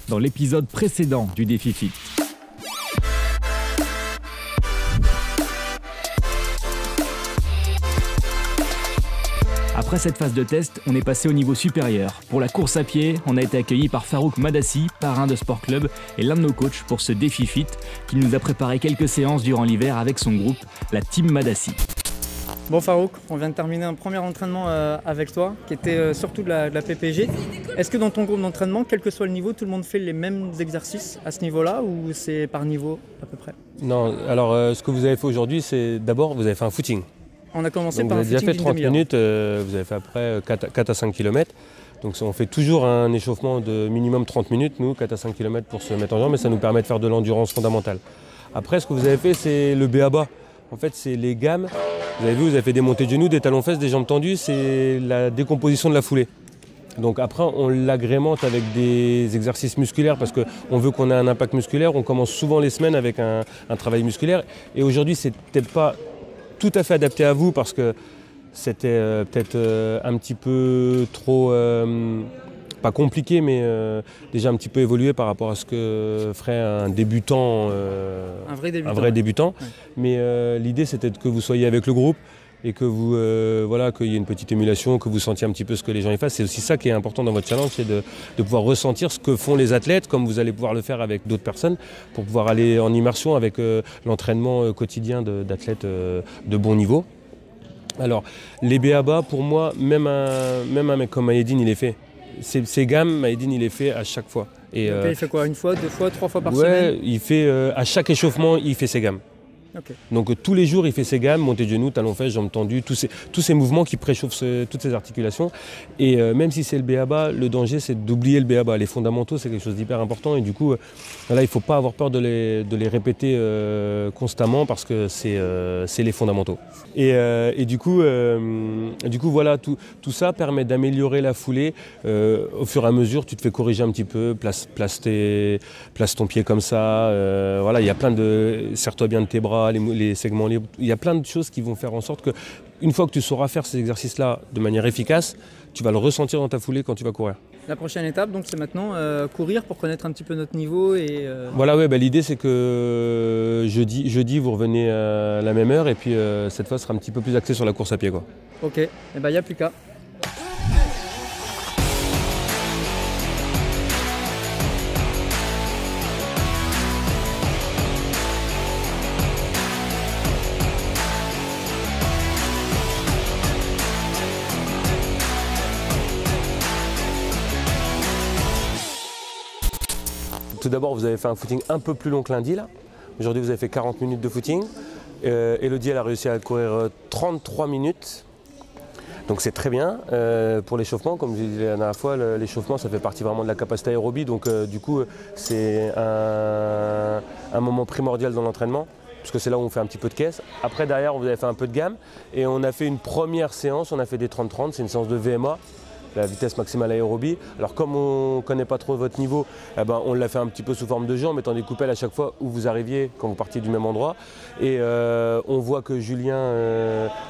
dans l'épisode précédent du Défi Fit. Après cette phase de test, on est passé au niveau supérieur. Pour la course à pied, on a été accueilli par Farouk Madassi, parrain de Sport Club et l'un de nos coachs pour ce Défi Fit, qui nous a préparé quelques séances durant l'hiver avec son groupe, la Team Madassi. Bon Farouk, on vient de terminer un premier entraînement avec toi, qui était surtout de la PPG. Est-ce que dans ton groupe d'entraînement, quel que soit le niveau, tout le monde fait les mêmes exercices à ce niveau-là ou c'est par niveau à peu près? Non, alors ce que vous avez fait aujourd'hui, c'est d'abord vous avez fait un footing. On a commencé Donc par un vous avez footing déjà fait 30 minutes, vous avez fait après 4 à 5 km. Donc on fait toujours un échauffement de minimum 30 minutes, nous, 4 à 5 km pour se mettre en jambe, mais ça nous permet de faire de l'endurance fondamentale. Après, ce que vous avez fait, c'est le B.A.B.A. En fait, c'est les gammes. Vous avez vu, vous avez fait des montées de genoux, des talons-fesses, des jambes tendues, c'est la décomposition de la foulée. Donc après, on l'agrémente avec des exercices musculaires parce qu'on veut qu'on ait un impact musculaire. On commence souvent les semaines avec un travail musculaire. Et aujourd'hui, c'est peut-être pas tout à fait adapté à vous parce que c'était peut-être un petit peu trop, pas compliqué, mais déjà un petit peu évolué par rapport à ce que ferait un débutant, un vrai débutant. Ouais. Mais l'idée, c'était que vous soyez avec le groupe et que vous, voilà, qu'il y ait une petite émulation, que vous sentiez un petit peu ce que les gens y fassent. C'est aussi ça qui est important dans votre challenge, c'est de pouvoir ressentir ce que font les athlètes, comme vous allez pouvoir le faire avec d'autres personnes, pour pouvoir aller en immersion avec l'entraînement quotidien d'athlètes de bon niveau. Alors, les B.A.B.A, pour moi, même un mec comme Maïeddine, il est fait. Ces gammes, Maïeddine, il est fait à chaque fois. Et, il fait quoi, une fois, 2 fois, 3 fois par semaine? Ouais, il fait, à chaque échauffement, il fait ses gammes. Okay. Donc tous les jours, il fait ses gammes, montée de genoux, talons-fesses, jambes tendues, tous ces mouvements qui préchauffent toutes ces articulations. Et même si c'est le B.A.B.A, le danger, c'est d'oublier le B.A.B.A. Les fondamentaux, c'est quelque chose d'hyper important. Et du coup, là, il ne faut pas avoir peur de les répéter constamment parce que c'est les fondamentaux. Et du coup, voilà, tout ça permet d'améliorer la foulée. Au fur et à mesure, tu te fais corriger un petit peu, place ton pied comme ça. Voilà, il y a plein de... Serre-toi bien de tes bras, les segments libres. Il y a plein de choses qui vont faire en sorte que, une fois que tu sauras faire ces exercices-là de manière efficace, tu vas le ressentir dans ta foulée quand tu vas courir. La prochaine étape, donc, c'est maintenant courir pour connaître un petit peu notre niveau et... Voilà, ouais, l'idée c'est que jeudi, vous revenez à la même heure et puis cette fois, ce sera un petit peu plus axé sur la course à pied, quoi. Ok, et il n'y a plus qu'à. Tout d'abord, vous avez fait un footing un peu plus long que lundi, là. Aujourd'hui, vous avez fait 40 minutes de footing. Elodie, elle a réussi à courir 33 minutes. Donc c'est très bien pour l'échauffement. Comme je l'ai dit la dernière fois, l'échauffement, ça fait partie vraiment de la capacité aérobie. Donc du coup, c'est un moment primordial dans l'entraînement, parce que c'est là où on fait un petit peu de caisse. Après, derrière, vous avez fait un peu de gamme. Et on a fait une première séance, on a fait des 30-30, c'est une séance de VMA. La vitesse maximale aérobie. Alors comme on ne connaît pas trop votre niveau, eh ben, on l'a fait un petit peu sous forme de jeu en mettant des coupelles à chaque fois où vous arriviez quand vous partiez du même endroit. Et on voit que Julien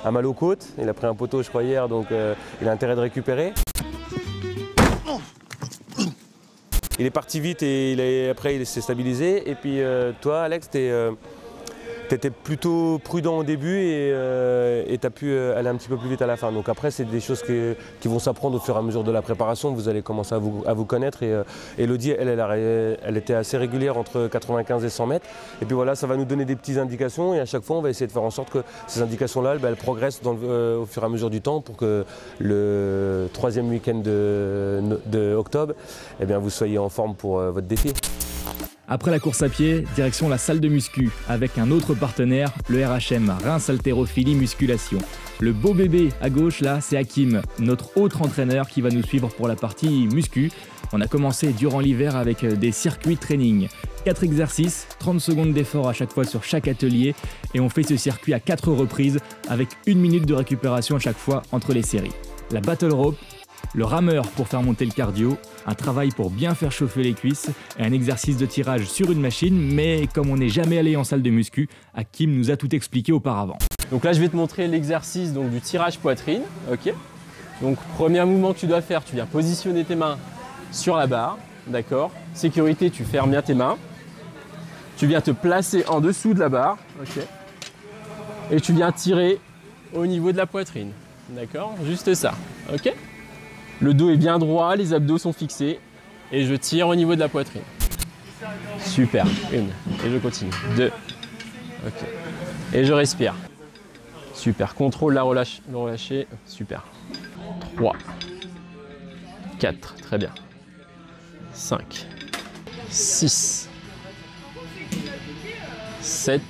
a mal aux côtes. Il a pris un poteau je crois hier, donc il a intérêt de récupérer. Il est parti vite et après il s'est stabilisé. Et puis toi Alex, tu étais plutôt prudent au début et tu as pu aller un petit peu plus vite à la fin. Donc après, c'est des choses qui vont s'apprendre au fur et à mesure de la préparation. Vous allez commencer à vous connaître. Et Elodie, elle était assez régulière entre 95 et 100 mètres. Et puis voilà, ça va nous donner des petites indications. Et à chaque fois, on va essayer de faire en sorte que ces indications-là, elles progressent au fur et à mesure du temps pour que le 3e week-end de octobre, eh bien, vous soyez en forme pour votre défi. Après la course à pied, direction la salle de muscu, avec un autre partenaire, le RHM, Reims Haltérophilie Musculation. Le beau bébé à gauche là, c'est Hakim, notre autre entraîneur qui va nous suivre pour la partie muscu. On a commencé durant l'hiver avec des circuits training. 4 exercices, 30 secondes d'effort à chaque fois sur chaque atelier et on fait ce circuit à 4 reprises avec 1 minute de récupération à chaque fois entre les séries. La battle rope, le rameur pour faire monter le cardio, un travail pour bien faire chauffer les cuisses et un exercice de tirage sur une machine, mais comme on n'est jamais allé en salle de muscu, Hakim nous a tout expliqué auparavant. Donc là je vais te montrer l'exercice du tirage poitrine, ok. Donc premier mouvement que tu dois faire, tu viens positionner tes mains sur la barre, d'accord? Sécurité, tu fermes bien tes mains. Tu viens te placer en dessous de la barre, ok? Et tu viens tirer au niveau de la poitrine, d'accord? Juste ça, ok? Le dos est bien droit, les abdos sont fixés et je tire au niveau de la poitrine. Super, 1, et je continue, 2, ok. Et je respire. Super, contrôle le relâcher, super. 3, 4, très bien. 5, 6, 7,